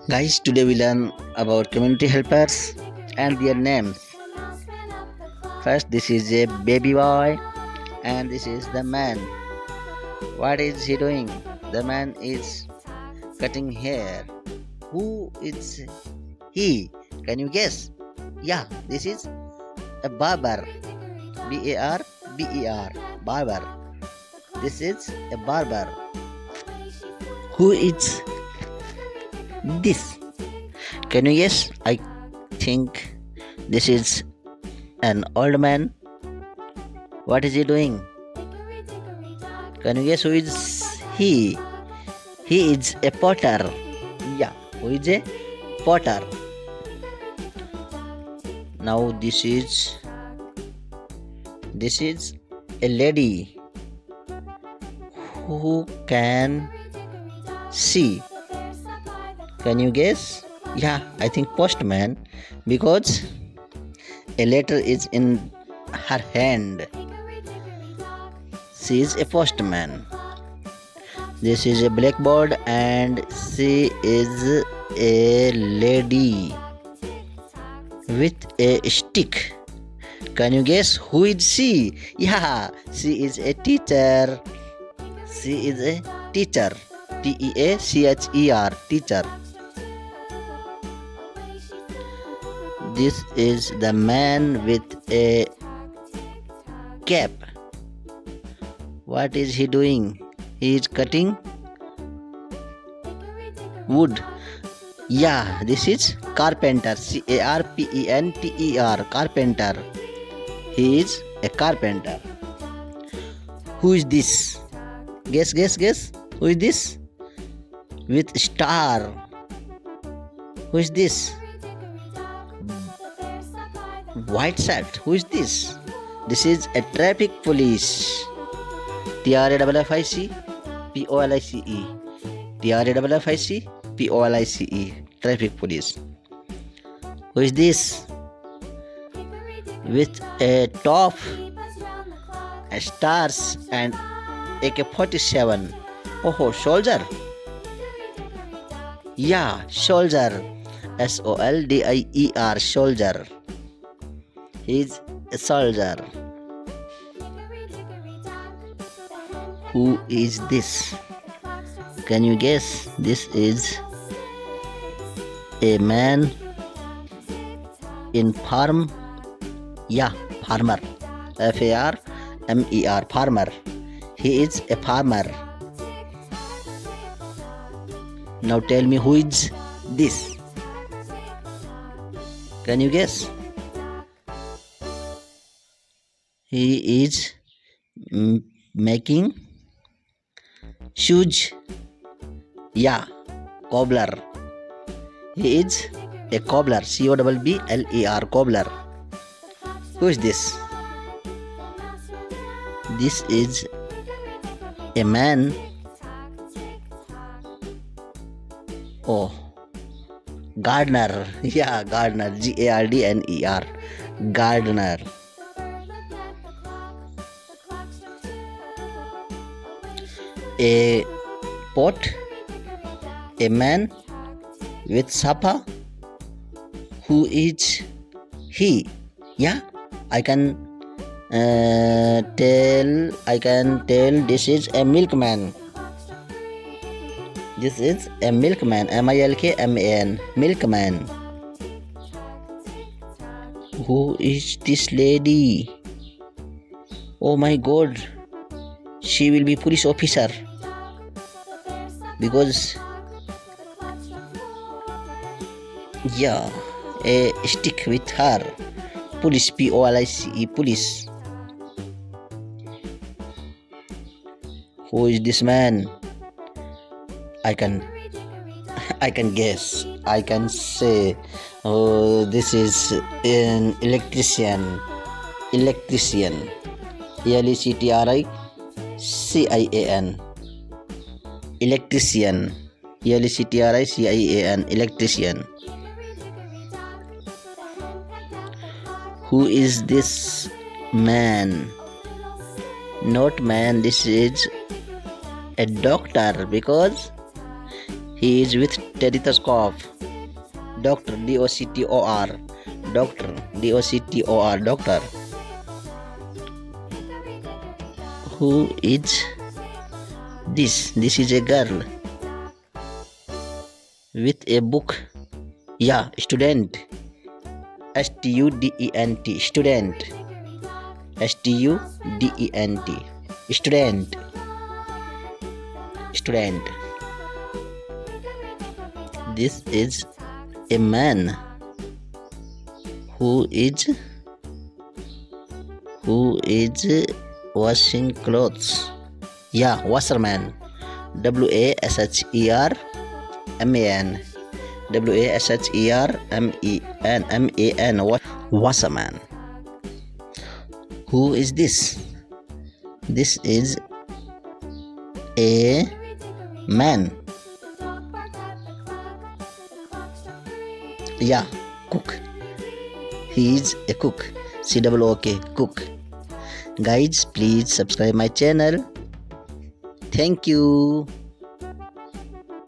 Guys, today we learn about community helpers and their names. First, this is a baby boy, and this is the man. What is he doing? The man is cutting hair. Who is he? Can you guess? Yeah, this is a barber. B-A-R-B-E-R. Barber. This is a barber. Who is this? Can you guess? I think this is an old man. What is he doing? Can you guess who is he? He is a potter. Yeah, who is a potter? Now this is a lady who can see. Can you guess? Yeah, I think postman, because a letter is in her hand. She is a postman. This is a blackboard and she is a lady with a stick. Can you guess who is she? Yeah, she is a teacher. She is a teacher. T-E-A-C-H-E-R, teacher. This is the man with a cap. What is he doing? He is cutting wood. Yeah, this is carpenter. C-A-R-P-E-N-T-E-R, carpenter. He is a carpenter. Who is this? Guess. Who is this? With star. Who is this? White shirt. Who is this? This is a traffic police. Traffic police. Traffic police. Traffic police. Who is this? With a top, stars and AK-47. Oh, soldier. Yeah, soldier. S-O-L-D-I-E-R, soldier. He's a soldier. Who is this? Can you guess? This is a man in farm. Yeah, farmer. F-A-R-M-E-R, farmer. He is a farmer. Now tell me who is this? Can you guess? He is making shoes. Yeah, cobbler. He is a cobbler. C-O-B-B-L-E-R, cobbler. Who is this? This is a man. Oh, gardener. Yeah, gardener. G-A-R-D-N-E-R, gardener. A pot, a man with sapa. Who is he? Yeah, I can tell. This is a milkman. This is a milkman. M-I-L-K-M-A-N, milkman. Who is this lady? Oh my God, she will be police officer, because yeah, a stick with her. Police, P-O-L-I-C-E, police. Who is this man? I can guess. I can say, oh, this is an electrician. Electrician. E-L-E-C-T-R-I-C-I-A-N. Electrician. E-L-E-C-T-R-I-C-I-A-N. Electrician. Who is this man? Not man, this is a doctor, because He is with stethoscope. Doctor, D-O-C-T-O-R. Doctor, D-O-C-T-O-R. Doctor. Who is this? This is a girl with a book. Yeah, student. S-T-U-D-E-N-T. Student. S-T-U-D-E-N-T. Student. Student. This is a man who is washing clothes. Yeah, washerman. W-A-S-H-E-R-M-A-N. W-A-S-H-E-R-M-E-N. Washerman. Who is this? This is a man. Yeah, cook. He is a cook. C-O-O-K, cook. Guys, please subscribe my channel. Thank you.